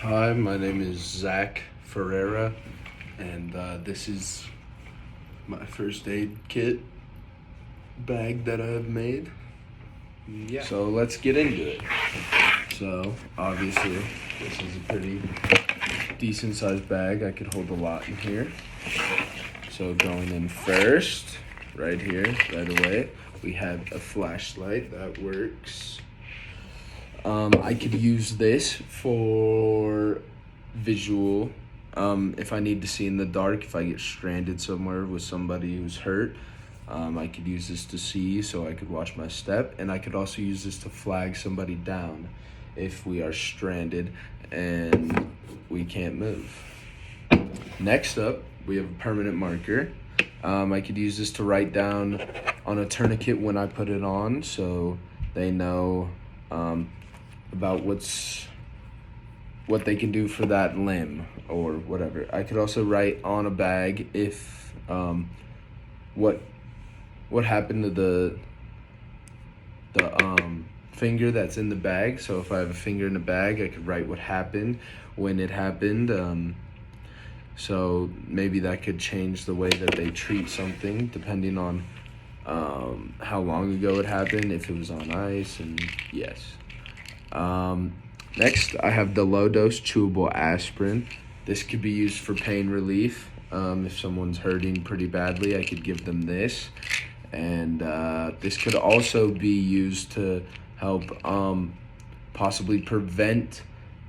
Hi, my name is Zach Ferreira, and this is my first aid kit bag that I've made. Yeah. So let's get into it. So, obviously, this is a pretty decent sized bag. I could hold a lot in here. So, going in first, right here, right away, we have a flashlight that works. I could use this for visual. If I need to see in the dark, if I get stranded somewhere with somebody who's hurt, I could use this to see so I could watch my step. And I could also use this to flag somebody down if we are stranded and we can't move. Next up, we have a permanent marker. I could use this to write down on a tourniquet when I put it on so they know about what they can do for that limb or whatever. I could also write on a bag if what happened to the finger that's in the bag. So if I have a finger in the bag, I could write what happened when it happened. So maybe that could change the way that they treat something depending on how long ago it happened, if it was on ice, and yes. Next, I have the low-dose chewable aspirin. This could be used for pain relief. If someone's hurting pretty badly, I could give them this. And this could also be used to help possibly prevent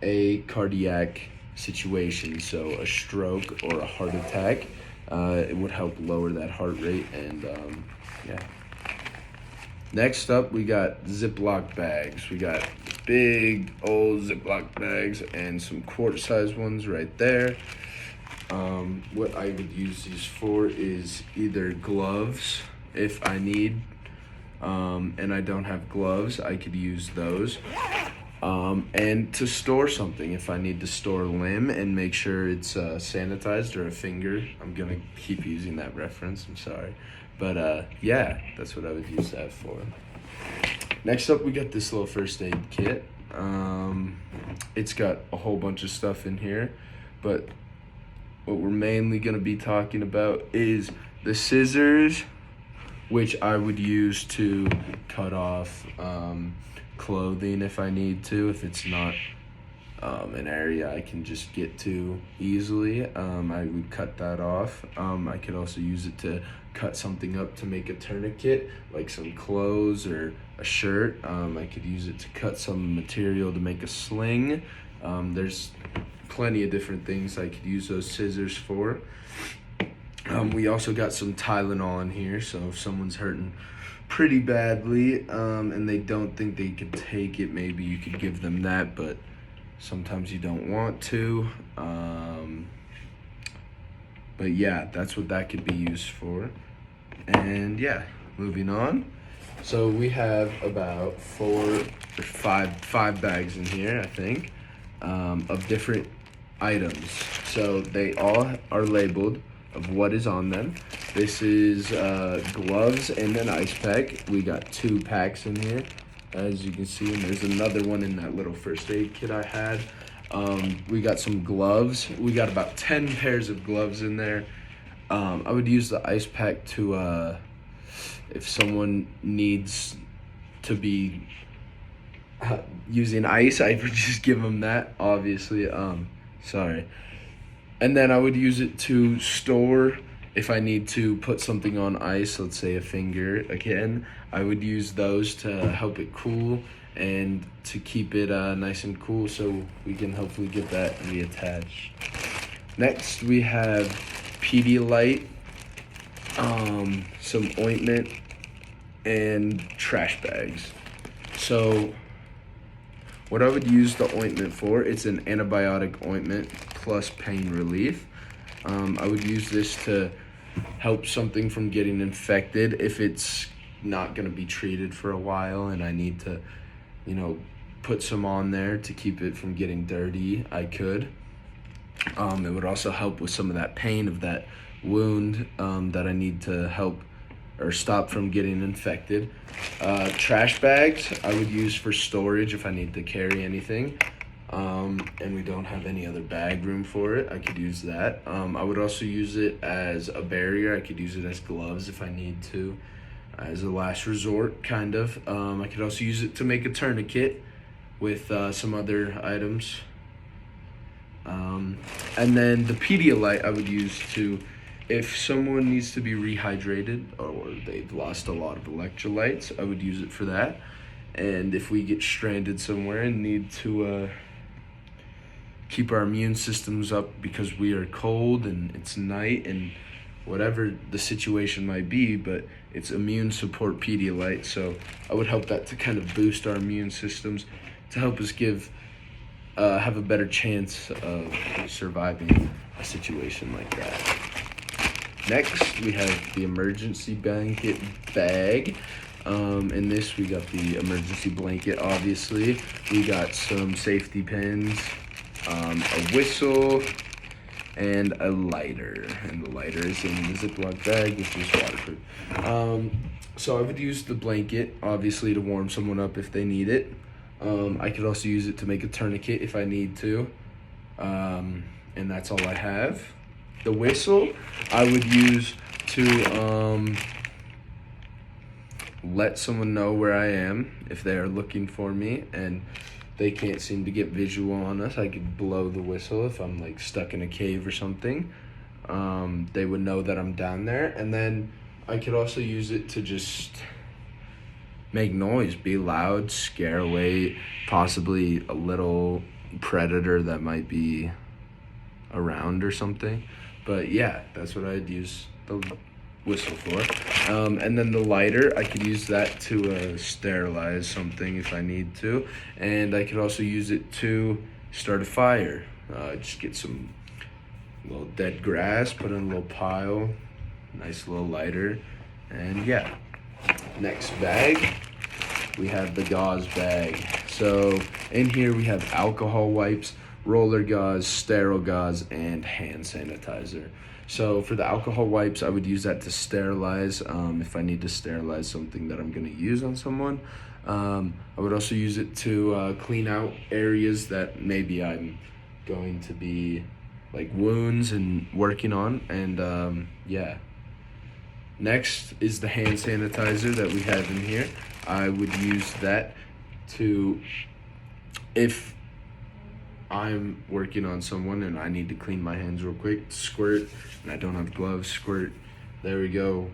a cardiac situation, so a stroke or a heart attack. It would help lower that heart rate, and yeah. Next up, we got Ziploc bags. We got big old Ziploc bags and some quart-sized ones right there. What I would use these for is either gloves if I need, and I don't have gloves, I could use those. And to store something, if I need to store a limb and make sure it's sanitized, or a finger. I'm gonna keep using that reference, I'm sorry. But yeah, that's what I would use that for. Next up, we got this little first aid kit. It's got a whole bunch of stuff in here, but what we're mainly gonna be talking about is the scissors, which I would use to cut off clothing if I need to, if it's not an area I can just get to easily. I would cut that off. I could also use it to cut something up to make a tourniquet, like some clothes or a shirt. I could use it to cut some material to make a sling. There's plenty of different things I could use those scissors for. We also got some Tylenol in here, so if someone's hurting pretty badly and they don't think they could take it, maybe you could give them that, but sometimes you don't want to. But yeah, that's what that could be used for. And yeah, moving on. So we have about five bags in here, I think, of different items. So they all are labeled of what is on them. This is gloves and an ice pack. We got 2 packs in here, as you can see, and there's another one in that little first aid kit I had. We got some gloves. We got about 10 pairs of gloves in there. I would use the ice pack to, if someone needs to be using ice, I would just give them that, obviously. Sorry. And then I would use it to store, if I need to put something on ice, let's say a finger again, I would use those to help it cool and to keep it nice and cool so we can hopefully get that reattached. Next, we have Pedialyte, some ointment, and trash bags. So what I would use the ointment for, it's an antibiotic ointment plus pain relief. I would use this to help something from getting infected if it's not going to be treated for a while and I need to, put some on there to keep it from getting dirty. I could. It would also help with some of that pain of that wound that I need to help or stop from getting infected. Trash bags I would use for storage if I need to carry anything. and we don't have any other bag room for it, I could use that. I would also use it as a barrier. I could use it as gloves if I need to, as a last resort, kind of. I could also use it to make a tourniquet with some other items. And then the Pedialyte I would use to, if someone needs to be rehydrated or they've lost a lot of electrolytes, I would use it for that. And if we get stranded somewhere and need to keep our immune systems up because we are cold and it's night and whatever the situation might be, but it's immune support Pedialyte, so I would help that to kind of boost our immune systems to help us have a better chance of surviving a situation like that. Next, we have the emergency blanket bag. In this, we got the emergency blanket, obviously. We got some safety pins, a whistle, and a lighter. And the lighter is in the Ziploc bag, which is waterproof. So I would use the blanket, obviously, to warm someone up if they need it. I could also use it to make a tourniquet if I need to. And that's all I have. The whistle I would use to let someone know where I am if they are looking for me and they can't seem to get visual on us. I could blow the whistle if I'm like stuck in a cave or something. They would know that I'm down there. And then I could also use it to just make noise, be loud, scare away possibly a little predator that might be around or something. But yeah, that's what I'd use the whistle for. And then the lighter, I could use that to sterilize something if I need to. And I could also use it to start a fire. Just get some little dead grass, put in a little pile, nice little lighter, and yeah. Next bag, we have the gauze bag. So in here we have alcohol wipes, roller gauze, sterile gauze, and hand sanitizer. So for the alcohol wipes, I would use that to sterilize if I need to sterilize something that I'm going to use on someone. I would also use it to clean out areas that maybe I'm going to be like wounds and working on. And yeah. Next is the hand sanitizer that we have in here. I would use that to, if I'm working on someone and I need to clean my hands real quick, squirt, and I don't have gloves, squirt, there we go,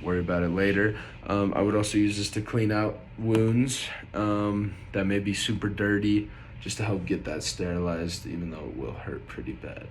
worry about it later. I would also use this to clean out wounds that may be super dirty, just to help get that sterilized, even though it will hurt pretty bad.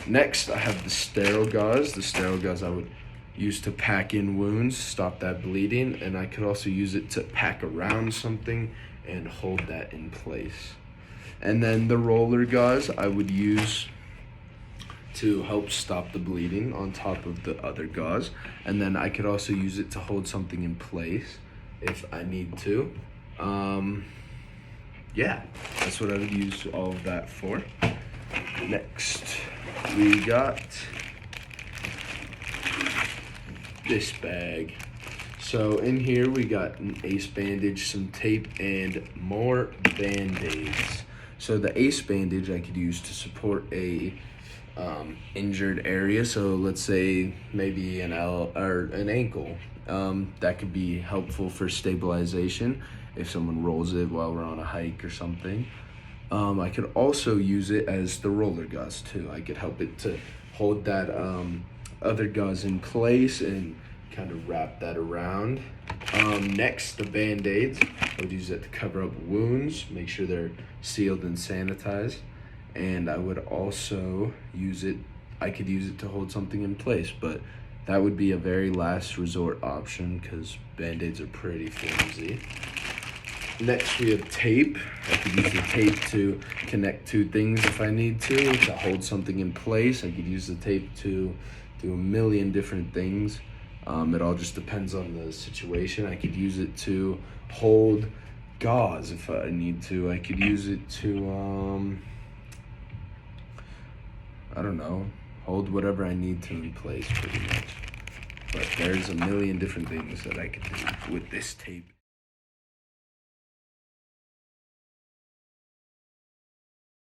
Next, I have the sterile gauze. The sterile gauze I would use to pack in wounds, stop that bleeding, and I could also use it to pack around something and hold that in place. And then the roller gauze I would use to help stop the bleeding on top of the other gauze. And then I could also use it to hold something in place if I need to. Yeah, that's what I would use all of that for. Next, we got this bag. So in here we got an ACE bandage, some tape, and more Band-Aids. So the ACE bandage I could use to support a injured area. So let's say maybe an ankle. That could be helpful for stabilization if someone rolls it while we're on a hike or something. I could also use it as the roller gauze too. I could help it to hold that other gauze in place and kind of wrap that around. Next, the Band-Aids. I would use that to cover up wounds, make sure they're sealed and sanitized. And I would also use it, I could use it to hold something in place, but that would be a very last resort option because Band-Aids are pretty flimsy. Next, we have tape. I could use the tape to connect two things if I need to hold something in place. I could use the tape to do a million different things. It all just depends on the situation. I could use it to hold gauze if I need to. I could use it to, I don't know, hold whatever I need to in place pretty much. But there's a million different things that I could do with this tape.